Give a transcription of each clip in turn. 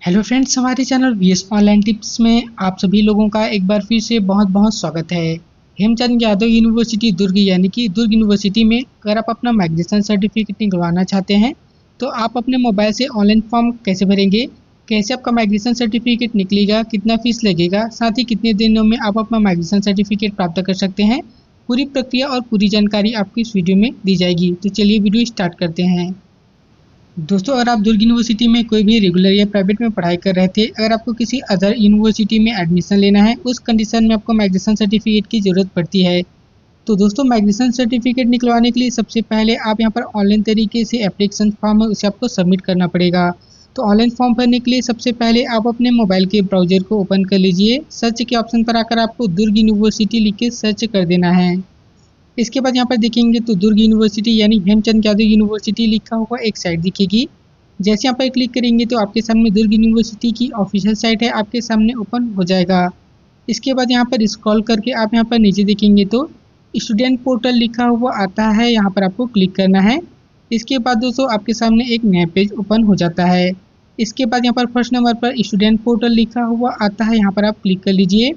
Hello friends, हमारे channel VS online tips में आप सभी लोगों का एक बार फिर से बहुत बहुत स्वागत है। हेमचंद यादव यूनिवर्सिटी दुर्ग यानी कि दुर्ग यूनिवर्सिटी में अगर आप अपना माइग्रेशन सर्टिफिकेट निकलवाना चाहते हैं तो आप अपने मोबाइल से ऑनलाइन फॉर्म कैसे भरेंगे, कैसे आपका माइग्रेशन सर्टिफिकेट निकलेगा, कितना फीस लगेगा, साथ ही कितने दिनों में आप अपना माइग्रेशन सर्टिफिकेट प्राप्त कर सकते हैं, पूरी प्रक्रिया और पूरी जानकारी आपको इस वीडियो में दी जाएगी। तो चलिए वीडियो स्टार्ट करते हैं। दोस्तों, अगर आप दुर्ग यूनिवर्सिटी में कोई भी रेगुलर या प्राइवेट में पढ़ाई कर रहे थे, अगर आपको किसी अदर यूनिवर्सिटी में एडमिशन लेना है, उस कंडीशन में आपको माइग्रेशन सर्टिफिकेट की ज़रूरत पड़ती है। तो दोस्तों, माइग्रेशन सर्टिफिकेट निकलवाने के लिए सबसे पहले आप यहाँ पर ऑनलाइन तरीके से एप्लीकेशन फॉर्म है उसे आपको सबमिट करना पड़ेगा। तो ऑनलाइन फॉर्म भरने के लिए सबसे पहले आप अपने मोबाइल के ब्राउजर को ओपन कर लीजिए। सर्च के ऑप्शन पर आकर आपको दुर्ग यूनिवर्सिटी लिख के सर्च कर देना है। इसके बाद यहाँ पर देखेंगे तो दुर्ग यूनिवर्सिटी यानी हेमचंद यादव यूनिवर्सिटी लिखा हुआ एक साइट दिखेगी। जैसे यहाँ पर क्लिक करेंगे तो आपके सामने दुर्ग यूनिवर्सिटी की ऑफिशियल साइट है आपके सामने ओपन हो जाएगा। इसके बाद यहाँ पर स्क्रॉल करके आप यहाँ पर नीचे देखेंगे तो स्टूडेंट पोर्टल लिखा हुआ आता है, यहाँ पर आपको क्लिक करना है। इसके बाद दोस्तों आपके सामने एक नया पेज ओपन हो जाता है। इसके बाद यहाँ पर फर्स्ट नंबर पर स्टूडेंट पोर्टल लिखा हुआ आता है, यहाँ पर आप क्लिक कर लीजिए।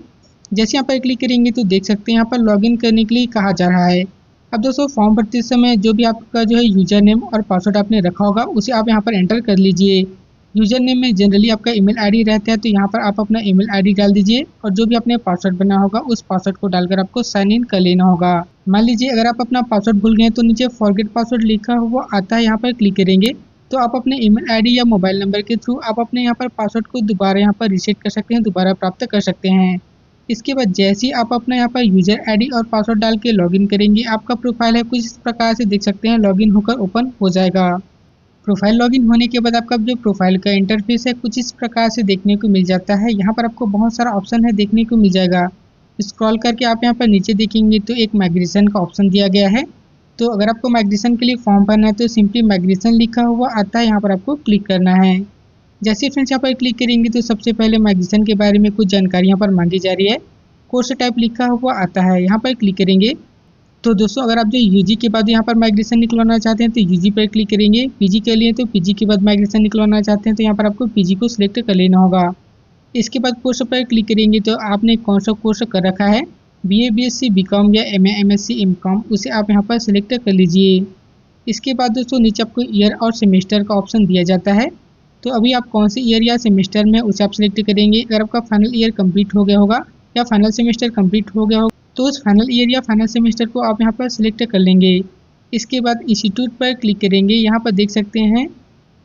जैसे यहाँ पर क्लिक करेंगे तो देख सकते हैं यहाँ पर लॉगिन करने के लिए कहा जा रहा है। अब दोस्तों, फॉर्म भरते समय जो भी आपका यूजर नेम और पासवर्ड आपने रखा होगा उसे आप यहाँ पर एंटर कर लीजिए। यूजर नेम में जनरली आपका ईमेल आईडी रहता है, तो यहाँ पर आप अपना ईमेल आईडी डाल दीजिए और जो भी आपने पासवर्ड बना होगा उस पासवर्ड को डालकर आपको साइन इन कर लेना होगा। मान लीजिए अगर आप अपना पासवर्ड भूल गए तो नीचे फॉरगेट पासवर्ड लिखा हुआ आता है, यहाँ पर क्लिक करेंगे तो आप अपने ईमेल आईडी या मोबाइल नंबर के थ्रू आप अपने यहाँ पर पासवर्ड को दोबारा यहाँ पर रीसेट कर सकते हैं, दोबारा प्राप्त कर सकते हैं। इसके बाद जैसे ही आप अपना यहाँ पर यूजर आईडी और पासवर्ड डाल के लॉगिन करेंगे, आपका प्रोफाइल है कुछ इस प्रकार से देख सकते हैं लॉगिन होकर ओपन हो जाएगा। प्रोफाइल लॉगिन होने के बाद आपका जो प्रोफाइल का इंटरफेस है कुछ इस प्रकार से देखने को मिल जाता है। यहाँ पर आपको बहुत सारा ऑप्शन है देखने को मिल जाएगा। स्क्रॉल करके आप यहाँ पर नीचे देखेंगे तो एक माइग्रेशन का ऑप्शन दिया गया है। तो अगर आपको माइग्रेशन के लिए फॉर्म भरना है तो सिंपली माइग्रेशन लिखा हुआ आता है, यहाँ पर आपको क्लिक करना है। जैसे फ्रेंड्स यहाँ पर क्लिक करेंगे तो सबसे पहले माइग्रेशन के बारे में कुछ जानकारी यहाँ पर मांगी जा रही है। कोर्स टाइप लिखा हुआ आता है, यहाँ पर क्लिक करेंगे तो दोस्तों अगर आप जो यूजी के बाद यहाँ पर माइग्रेशन निकलवाना चाहते हैं तो यूजी पर क्लिक करेंगे। पीजी के लिए तो पीजी के बाद माइग्रेशन निकलवाना चाहते हैं तो यहाँ पर आपको पीजी को सिलेक्ट कर लेना होगा। इसके बाद कोर्स पर क्लिक करेंगे तो आपने कौन सा कोर्स कर रखा है, बीए बीएससी बीकॉम या एमए एमएससी एमकॉम, उसे आप यहाँ पर सिलेक्ट कर लीजिए। इसके बाद दोस्तों नीचे आपको ईयर और सेमेस्टर का ऑप्शन दिया जाता है। तो अभी आप कौन से ईयर या सेमेस्टर में उसे आप सिलेक्ट करेंगे। अगर आपका फाइनल ईयर कंप्लीट हो गया होगा या फाइनल सेमेस्टर कंप्लीट हो गया होगा तो उस फाइनल ईयर या फाइनल सेमेस्टर को आप यहाँ पर सिलेक्ट कर लेंगे। इसके बाद इंस्टीट्यूट पर क्लिक करेंगे। यहाँ पर देख सकते हैं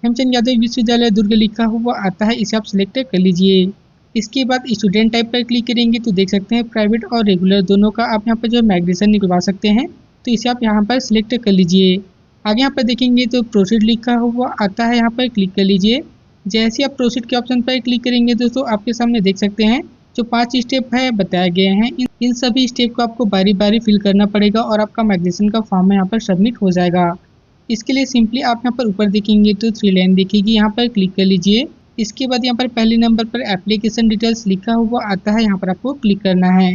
हेमचंद यादव विश्वविद्यालय दुर्ग लिखा हुआ आता है, इसे आप सिलेक्ट कर लीजिए। इसके बाद स्टूडेंट टाइप पर क्लिक करेंगे तो देख सकते हैं प्राइवेट और रेगुलर दोनों का आप यहाँ पर जो माइग्रेशन निकलवा सकते हैं, तो इसे आप यहाँ पर सिलेक्ट कर लीजिए। आगे यहाँ पर देखेंगे तो प्रोसीड लिखा हुआ आता है, यहाँ पर क्लिक कर लीजिए। जैसे आप प्रोसीड के ऑप्शन पर क्लिक करेंगे दोस्तों आपके सामने देख सकते हैं जो 5 स्टेप है बताए गए हैं। इन सभी स्टेप को आपको बारी बारी फिल करना पड़ेगा और आपका माइग्रेशन का फॉर्म यहाँ पर सबमिट हो जाएगा। इसके लिए सिंपली आप यहाँ पर ऊपर देखेंगे तो 3 लाइन दिखेगी, यहाँ पर क्लिक कर लीजिए। इसके बाद यहाँ पर पहले नंबर पर एप्लीकेशन डिटेल्स लिखा हुआ आता है, यहाँ पर आपको क्लिक करना है।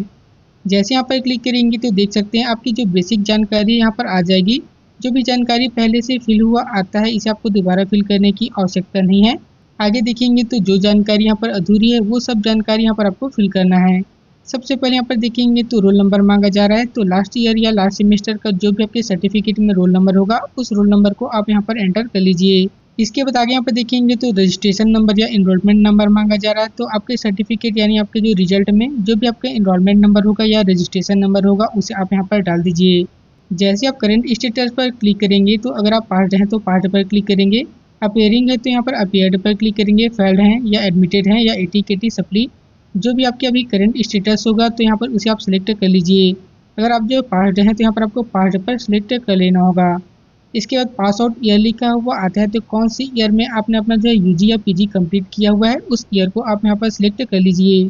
जैसे यहाँ पर क्लिक करेंगे तो देख सकते हैं आपकी जो बेसिक जानकारी यहाँ पर आ जाएगी। जो भी जानकारी पहले से फिल हुआ आता है इसे आपको दोबारा फिल करने की आवश्यकता नहीं है। आगे देखेंगे तो जो जानकारी यहाँ पर अधूरी है वो सब जानकारी यहाँ पर आपको फिल करना है। सबसे पहले यहाँ पर देखेंगे तो रोल नंबर मांगा जा रहा है, तो लास्ट ईयर या लास्ट सेमेस्टर का जो भी आपके सर्टिफिकेट में रोल नंबर होगा उस रोल नंबर को आप यहाँ पर एंटर कर लीजिए। इसके बाद आगे यहाँ पर देखेंगे तो रजिस्ट्रेशन नंबर या इनरोलमेंट नंबर मांगा जा रहा है, तो आपके सर्टिफिकेट यानी आपके जो रिजल्ट में जो भी आपका इनरोलमेंट नंबर होगा या रजिस्ट्रेशन नंबर होगा उसे आप यहाँ पर डाल दीजिए। जैसे आप करंट स्टेटस पर क्लिक करेंगे तो अगर आप पास्ड हैं तो पास्ड पर क्लिक करेंगे, अपीयरिंग है तो यहाँ पर अपीयर्ड पर क्लिक करेंगे, फेल्ड हैं या एडमिटेड हैं या एटी केटी सप्ली, जो भी आपके अभी करंट स्टेटस होगा तो यहाँ पर उसे आप सिलेक्ट कर लीजिए। अगर आप जो पास्ड हैं तो यहाँ पर आपको पास्ड पर सिलेक्ट कर लेना होगा। इसके बाद पास आउट ईयर लिखा हुआ आता है, तो कौन सी ईयर में आपने अपना जो यूजी या पीजी कंप्लीट किया हुआ है उस ईयर को आप यहाँ पर सिलेक्ट कर लीजिए।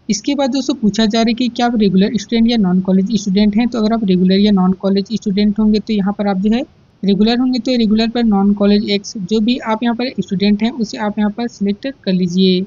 इसके बाद दोस्तों पूछा जा रहा है कि क्या आप रेगुलर स्टूडेंट या नॉन कॉलेज स्टूडेंट हैं। तो अगर आप रेगुलर या नॉन कॉलेज स्टूडेंट होंगे तो यहाँ पर आप जो है रेगुलर होंगे तो रेगुलर पर नॉन कॉलेज एक्स जो भी आप यहाँ पर स्टूडेंट हैं उसे आप यहाँ पर सिलेक्ट कर लीजिए।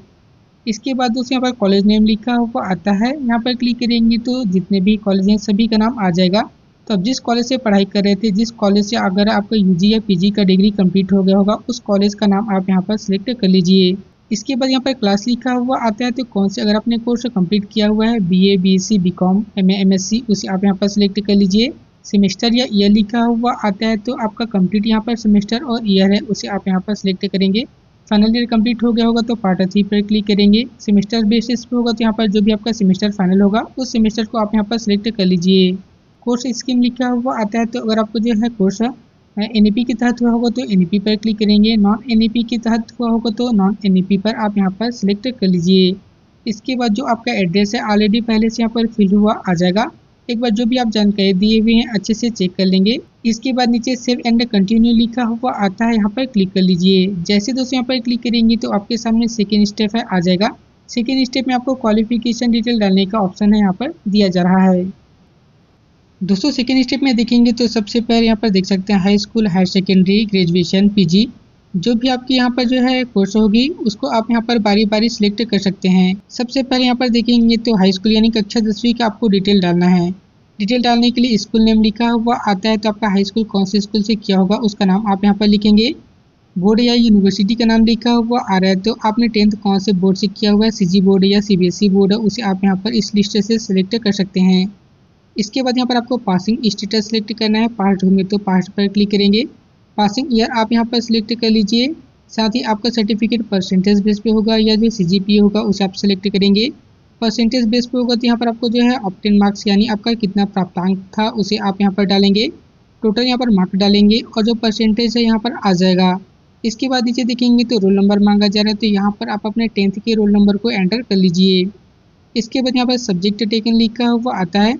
इसके बाद दोस्तों यहाँ पर कॉलेज नेम लिखा हुआ आता है, यहाँ पर क्लिक करेंगे तो जितने भी कॉलेज हैं सभी का नाम आ जाएगा। तो आप जिस कॉलेज से पढ़ाई कर रहे थे, जिस कॉलेज से अगर आपका यूजी या पीजी का डिग्री कंप्लीट हो गया होगा उस कॉलेज का नाम आप यहाँ पर सिलेक्ट कर लीजिए। इसके बाद यहाँ पर क्लास लिखा हुआ आता है, तो कौन से अगर आपने कोर्स कंप्लीट किया हुआ है BA BSc BCom MA MSc उसे आप यहाँ पर सिलेक्ट कर लीजिए। सेमेस्टर या ईयर लिखा हुआ आता है, तो आपका कंप्लीट यहाँ पर सेमेस्टर और ईयर है उसे आप यहाँ पर सिलेक्ट करेंगे। फाइनल ईयर कंप्लीट हो गया होगा तो पार्ट 3 पर क्लिक करेंगे। सेमेस्टर बेसिस पे होगा तो यहाँ पर जो भी आपका सेमेस्टर फाइनल होगा उस सेमेस्टर को आप यहाँ पर सिलेक्ट कर लीजिए। कोर्स स्कीम लिखा हुआ आता है, तो अगर आपको जो है कोर्स NEP के तहत हुआ होगा तो NEP पर क्लिक करेंगे, नॉन NEP के तहत हुआ होगा तो नॉन NEP पर आप यहाँ पर सिलेक्ट कर लीजिए। इसके बाद जो आपका एड्रेस है ऑलरेडी पहले से यहाँ पर फिल हुआ आ जाएगा। एक बार जो भी आप जानकारी दिए हुए हैं अच्छे से चेक कर लेंगे। इसके बाद नीचे सेव एंड कंटिन्यू लिखा हुआ आता है, यहाँ पर क्लिक कर लीजिए। जैसे दोस्तों यहाँ पर क्लिक करेंगे तो आपके सामने सेकेंड स्टेप है आ जाएगा। सेकेंड स्टेप में आपको क्वालिफिकेशन डिटेल डालने का ऑप्शन है यहाँ पर दिया जा रहा है। दोस्तों सेकेंड स्टेप में देखेंगे तो सबसे पहले यहाँ पर देख सकते हैं high school, higher secondary, graduation, PG जो भी आपकी यहाँ पर जो है कोर्स होगी उसको आप यहाँ पर बारी बारी सिलेक्ट कर सकते हैं। सबसे पहले यहाँ पर देखेंगे तो हाई स्कूल यानी कक्षा 10वीं का आपको डिटेल डालना है। डिटेल डालने के लिए स्कूल नेम लिखा हुआ आता है, तो आपका हाई स्कूल कौन से स्कूल से किया होगा उसका नाम आप यहाँ पर लिखेंगे। बोर्ड या यूनिवर्सिटी का नाम लिखा हुआ आ रहा है, तो आपने 10th कौन से बोर्ड से किया हुआ है, CG बोर्ड या CBSE बोर्ड है उसे आप यहाँ पर इस लिस्ट से सिलेक्ट कर सकते हैं। इसके बाद यहाँ पर आपको पासिंग स्टेटस सिलेक्ट करना है, पास होंगे तो पास पर क्लिक करेंगे। पासिंग ईयर आप यहाँ पर सिलेक्ट कर लीजिए। साथ ही आपका सर्टिफिकेट परसेंटेज बेस पे होगा या जो CGPA होगा उसे आप सिलेक्ट करेंगे। परसेंटेज बेस पे होगा तो यहाँ पर आपको जो है ऑब्टेन मार्क्स यानी आपका कितना प्राप्तांक था उसे आप यहाँ पर डालेंगे। टोटल यहाँ पर मार्क डालेंगे और जो परसेंटेज है यहाँ पर आ जाएगा। इसके बाद नीचे देखेंगे तो रोल नंबर मांगा जा रहा है, तो यहाँ पर आप अपने 10th के रोल नंबर को एंटर कर लीजिए। इसके बाद यहाँ पर सब्जेक्ट टेकन लिखा हुआ आता है,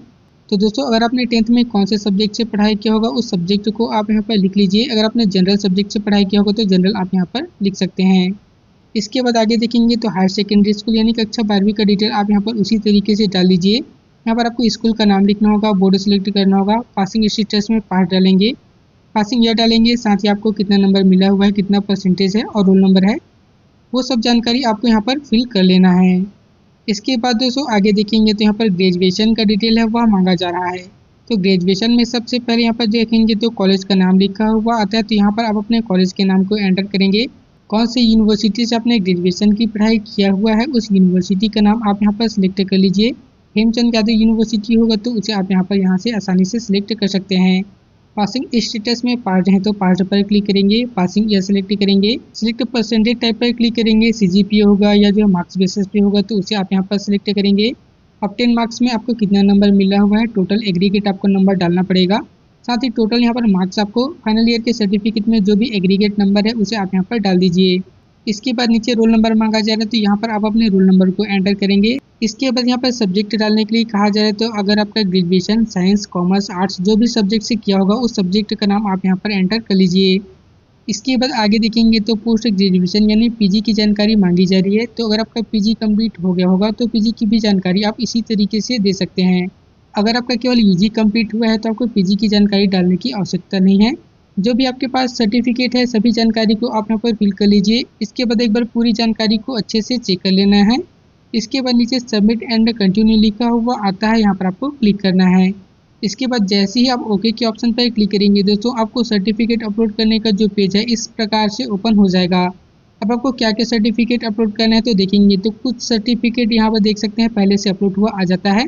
तो दोस्तों अगर आपने 10th में कौन से सब्जेक्ट से पढ़ाई किया होगा उस सब्जेक्ट को आप यहाँ पर लिख लीजिए। अगर आपने जनरल सब्जेक्ट से पढ़ाई किया होगा तो जनरल आप यहाँ पर लिख सकते हैं। इसके बाद आगे देखेंगे तो हायर सेकेंडरी स्कूल यानी कक्षा 12वीं का डिटेल आप यहाँ पर उसी तरीके से डाल लीजिए। यहाँ पर आपको स्कूल का नाम लिखना होगा, बोर्ड सेलेक्ट करना होगा, पासिंग स्टेटस में पास डालेंगे, पासिंग ईयर डालेंगे, साथ ही आपको कितना नंबर मिला हुआ है, कितना परसेंटेज है और रोल नंबर है, वो सब जानकारी आपको यहाँ पर फिल कर लेना है। इसके बाद दोस्तों आगे देखेंगे तो यहाँ पर ग्रेजुएशन का डिटेल है वह मांगा जा रहा है। तो ग्रेजुएशन में सबसे पहले यहाँ पर देखेंगे तो कॉलेज का नाम लिखा हुआ आता है, तो यहाँ पर आप अपने कॉलेज के नाम को एंटर करेंगे। कौन सी यूनिवर्सिटी से आपने ग्रेजुएशन की पढ़ाई किया हुआ है उस यूनिवर्सिटी का नाम आप यहाँ पर सिलेक्ट कर लीजिए। हेमचंद यादव यूनिवर्सिटी होगा तो उसे आप यहाँ से आसानी से सिलेक्ट कर सकते हैं। पासिंग स्टेटस में पास है तो पास पर क्लिक करेंगे, पासिंग ईयर सेलेक्ट करेंगे, सिलेक्ट परसेंटेज टाइप पर क्लिक करेंगे, CGPA होगा या जो मार्क्स बेसिस पे होगा तो उसे आप यहाँ पर सिलेक्ट करेंगे। ऑब्टेन मार्क्स में आपको कितना नंबर मिला हुआ है, टोटल एग्रीगेट आपको नंबर डालना पड़ेगा। साथ ही टोटल यहाँ पर मार्क्स आपको फाइनल ईयर के सर्टिफिकेट में जो भी एग्रीगेट नंबर है उसे आप यहाँ पर डाल दीजिए। इसके बाद नीचे रोल नंबर मांगा जा रहा है, तो यहाँ पर आप अपने रोल नंबर को एंटर करेंगे। इसके बाद यहाँ पर सब्जेक्ट डालने के लिए कहा जा रहा है, तो अगर आपका ग्रेजुएशन साइंस, कॉमर्स, आर्ट्स जो भी सब्जेक्ट से किया होगा उस सब्जेक्ट का नाम आप यहाँ पर एंटर कर लीजिए। इसके बाद आगे देखेंगे तो पोस्ट ग्रेजुएशन यानी PG की जानकारी मांगी जा रही है, तो अगर आपका PG कंप्लीट हो गया होगा तो PG की भी जानकारी आप इसी तरीके से दे सकते हैं। अगर आपका केवल UG कंप्लीट हुआ है तो आपको PG की जानकारी डालने की आवश्यकता नहीं है। जो भी आपके पास सर्टिफिकेट है सभी जानकारी को आप यहाँ पर फिल कर लीजिए। इसके बाद एक बार पूरी जानकारी को अच्छे से चेक कर लेना है। इसके बाद नीचे सबमिट एंड कंटिन्यू लिखा हुआ आता है, यहाँ पर आपको क्लिक करना है। इसके बाद जैसे ही आप ओके के ऑप्शन पर क्लिक करेंगे दोस्तों आपको सर्टिफिकेट अपलोड करने का जो पेज है इस प्रकार से ओपन हो जाएगा। अब आपको क्या क्या सर्टिफिकेट अपलोड करना है तो देखेंगे तो कुछ सर्टिफिकेट यहाँ पर देख सकते हैं पहले से अपलोड हुआ आ जाता है,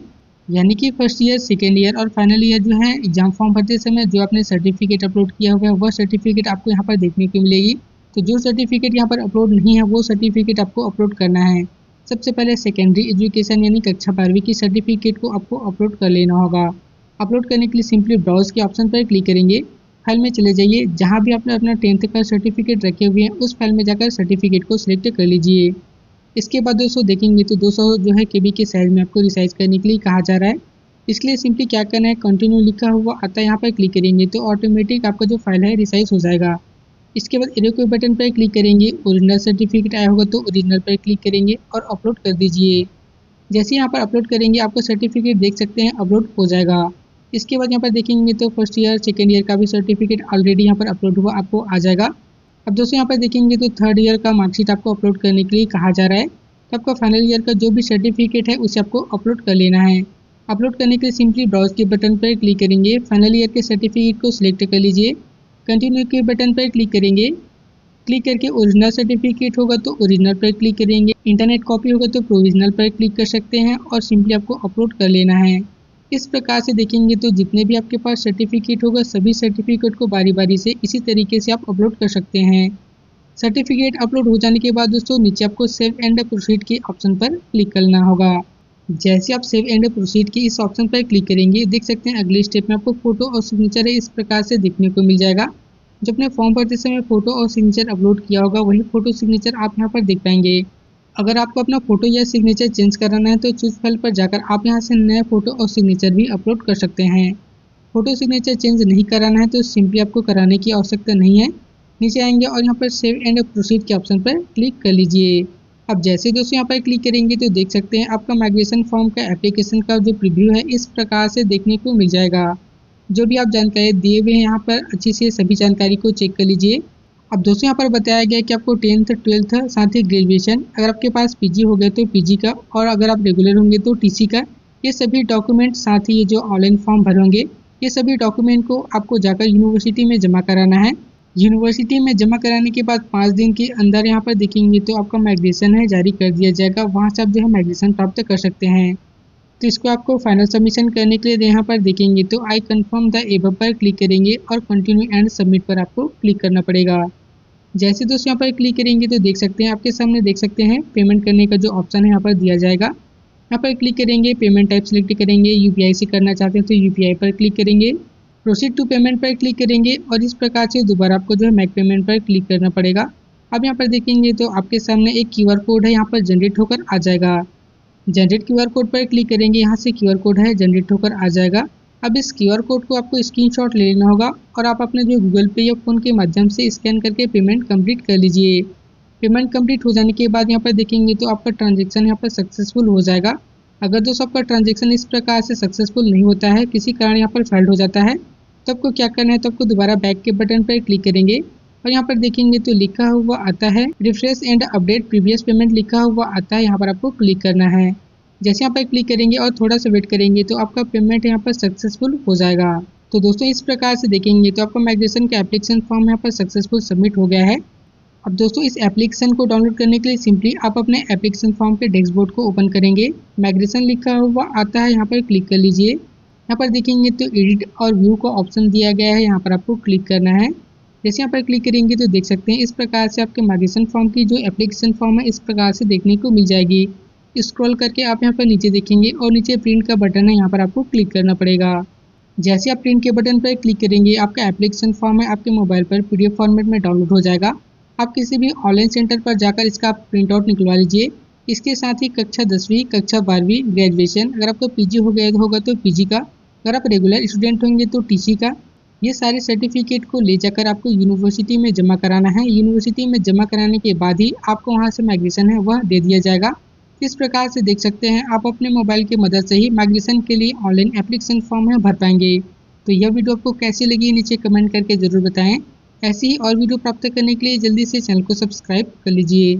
यानी कि फर्स्ट ईयर, सेकेंड ईयर और फाइनल ईयर जो है एग्जाम फॉर्म भरते समय जो आपने सर्टिफिकेट अपलोड किया हुआ है वह सर्टिफिकेट आपको यहाँ पर देखने को मिलेगी। तो जो सर्टिफिकेट यहाँ पर अपलोड नहीं है वो सर्टिफिकेट आपको अपलोड करना है। सबसे पहले सेकेंडरी एजुकेशन यानी कक्षा 12वीं की सर्टिफिकेट को आपको अपलोड कर लेना होगा। अपलोड करने के लिए सिंपली ब्राउज के ऑप्शन पर क्लिक करेंगे, फाइल में चले जाइए, जहाँ भी आपने अपना 10th का सर्टिफिकेट रखे हुए हैं उस फाइल में जाकर सर्टिफिकेट को सिलेक्ट कर लीजिए। इसके बाद दोस्तों देखेंगे तो 200 जो है KB के साइज में आपको रिसाइज करने के लिए कहा जा रहा है। इसके लिए सिंपली क्या करना है, कंटिन्यू लिखा हुआ आता है यहाँ पर क्लिक करेंगे तो ऑटोमेटिक आपका जो फाइल है रिसाइज हो जाएगा। इसके बाद एरो के बटन पर क्लिक करेंगे, ओरिजिनल सर्टिफिकेट आया होगा तो ओरिजिनल पर क्लिक करेंगे और अपलोड कर दीजिए। जैसे यहाँ पर अपलोड करेंगे आपको सर्टिफिकेट देख सकते हैं अपलोड हो जाएगा। इसके बाद यहाँ पर देखेंगे तो फर्स्ट ईयर, सेकेंड ईयर का भी सर्टिफिकेट ऑलरेडी यहाँ पर अपलोड हुआ आपको आ जाएगा। अब दोस्तों यहाँ पर देखेंगे तो थर्ड ईयर का मार्कशीट आपको अपलोड करने के लिए कहा जा रहा है, तो आपका फाइनल ईयर का जो भी सर्टिफिकेट है उसे आपको अपलोड कर लेना है। अपलोड करने के लिए सिंपली ब्राउज के बटन पर क्लिक करेंगे, फाइनल ईयर के सर्टिफिकेट को सिलेक्ट कर लीजिए, कंटिन्यू के बटन पर क्लिक करेंगे। क्लिक करके ओरिजिनल सर्टिफिकेट होगा तो ओरिजिनल पर क्लिक करेंगे, इंटरनेट कॉपी होगा तो प्रोविजनल पर क्लिक कर सकते हैं और सिंपली आपको अपलोड कर लेना है। इस प्रकार से देखेंगे तो जितने भी आपके पास सर्टिफिकेट होगा सभी सर्टिफिकेट को बारी बारी से इसी तरीके से आप अपलोड कर सकते हैं। सर्टिफिकेट अपलोड हो जाने के बाद दोस्तों नीचे आपको सेव एंड प्रोसीड के ऑप्शन पर क्लिक करना होगा। जैसे आप सेव एंड प्रोसीड के इस ऑप्शन पर क्लिक करेंगे देख सकते हैं अगले स्टेप में आपको फोटो और सिग्नेचर है इस प्रकार से देखने को मिल जाएगा। जो अपने फॉर्म भरते समय फोटो और सिग्नेचर अपलोड किया होगा वही फोटो सिग्नेचर आप यहाँ पर देख पाएंगे। अगर आपको अपना फोटो या सिग्नेचर चेंज कराना है तो चूज फाइल पर जाकर आप यहाँ से नया फोटो और सिग्नेचर भी अपलोड कर सकते हैं। फोटो सिग्नेचर चेंज नहीं कराना है तो सिंपली आपको कराने की आवश्यकता नहीं है, नीचे आएंगे और यहाँ पर सेव एंड प्रोसीड के ऑप्शन पर क्लिक कर लीजिए। अब जैसे दोस्तों यहाँ पर क्लिक करेंगे तो देख सकते हैं आपका माइग्रेशन फॉर्म का एप्लीकेशन का जो प्रीव्यू है इस प्रकार से देखने को मिल जाएगा। जो भी आप जानकारी दिए हुए हैं यहाँ पर अच्छी से सभी जानकारी को चेक कर लीजिए। अब दोस्तों यहाँ पर बताया गया कि आपको 10th 12th साथ ही ग्रेजुएशन, अगर आपके पास पीजी हो गया तो पीजी का, और अगर आप रेगुलर होंगे तो टीसी का, ये सभी डॉक्यूमेंट साथ ही ये जो ऑनलाइन फॉर्म भरोगे ये सभी डॉक्यूमेंट को आपको जाकर यूनिवर्सिटी में जमा कराना है। यूनिवर्सिटी में जमा कराने के बाद 5 दिन के अंदर यहाँ पर देखेंगे तो आपका माइग्रेशन है जारी कर दिया जाएगा, वहाँ से आप जो है माइग्रेशन प्राप्त कर सकते हैं। तो इसको आपको फाइनल सबमिशन करने के लिए यहाँ पर देखेंगे तो आई कंफर्म द एबव पर क्लिक करेंगे और कंटिन्यू एंड सबमिट पर आपको क्लिक करना पड़ेगा। जैसे दोस्तों यहाँ पर क्लिक करेंगे तो देख सकते हैं आपके सामने देख सकते हैं पेमेंट करने का जो ऑप्शन है यहाँ पर दिया जाएगा। यहाँ पर क्लिक करेंगे, पेमेंट टाइप सेलेक्ट करेंगे, यूपीआई से करना चाहते हैं तो यूपीआई पर क्लिक करेंगे, प्रोसीड टू पेमेंट पर क्लिक करेंगे और इस प्रकार से दोबारा आपको जो है मेक पेमेंट पर क्लिक करना पड़ेगा। अब यहाँ पर देखेंगे तो आपके सामने एक क्यूआर कोड है यहाँ पर जनरेट होकर आ जाएगा। जनरेट क्यूआर कोड पर क्लिक करेंगे, यहाँ से क्यूआर कोड है जनरेट होकर आ जाएगा। अब इस क्यूआर कोड को आपको स्क्रीनशॉट ले लेना होगा और आप अपने जो गूगल पे या फ़ोन के माध्यम से स्कैन करके पेमेंट कंप्लीट कर लीजिए। पेमेंट कंप्लीट हो जाने के बाद यहाँ पर देखेंगे तो आपका ट्रांजेक्शन यहाँ पर सक्सेसफुल हो जाएगा। अगर दोस्तों आपका ट्रांजेक्शन इस प्रकार से सक्सेसफुल नहीं होता है, किसी कारण यहाँ पर फेल्ड हो जाता है, तो आपको क्या करना है तो आपको दोबारा बैक के बटन पर क्लिक करेंगे और यहाँ पर देखेंगे तो लिखा हुआ आता है refresh and update previous payment लिखा हुआ आता है, यहाँ पर आपको क्लिक करना है। जैसे यहाँ पर क्लिक करेंगे और थोड़ा सा वेट करेंगे तो आपका पेमेंट यहाँ पर सक्सेसफुल हो जाएगा। तो दोस्तों इस प्रकार से देखेंगे तो आपका माइग्रेशन का एप्लीकेशन फॉर्म यहाँ पर सक्सेसफुल सबमिट हो गया है। अब दोस्तों इस एप्लीकेशन को डाउनलोड करने के लिए सिंपली आप अपने एप्लीकेशन फॉर्म के डैशबोर्ड को ओपन करेंगे, माइग्रेशन लिखा हुआ आता है यहाँ पर क्लिक कर लीजिए। यहाँ पर देखेंगे तो एडिट और व्यू का ऑप्शन दिया गया है, यहाँ पर आपको क्लिक करना है। जैसे यहाँ पर क्लिक करेंगे तो देख सकते हैं इस प्रकार से आपके माइग्रेशन फॉर्म की जो एप्लीकेशन फॉर्म है इस प्रकार से देखने को मिल जाएगी। स्क्रॉल करके आप यहाँ पर नीचे देखेंगे और नीचे प्रिंट का बटन है, यहाँ पर आपको क्लिक करना पड़ेगा। जैसे आप प्रिंट के बटन पर क्लिक करेंगे आपका एप्लीकेशन फॉर्म है आपके मोबाइल पर पीडीएफ फॉर्मेट में डाउनलोड हो जाएगा। आप किसी भी ऑनलाइन सेंटर पर जाकर इसका प्रिंट आउट निकलवा लीजिए। इसके साथ ही कक्षा 10वीं, कक्षा 12वीं, ग्रेजुएशन, अगर आपका पीजी हो गया होगा तो पीजी का, अगर आप रेगुलर स्टूडेंट होंगे तो टीसी का, ये सारे सर्टिफिकेट को ले जाकर आपको यूनिवर्सिटी में जमा कराना है। यूनिवर्सिटी में जमा कराने के बाद ही आपको वहाँ से माइग्रेशन है वह दे दिया जाएगा। इस प्रकार से देख सकते हैं आप अपने मोबाइल की मदद से ही माइग्रेशन के लिए ऑनलाइन एप्लीकेशन फॉर्म है भर पाएंगे। तो यह वीडियो आपको कैसी लगी नीचे कमेंट करके जरूर बताएं। ऐसी ही और वीडियो प्राप्त करने के लिए जल्दी से चैनल को सब्सक्राइब कर लीजिए।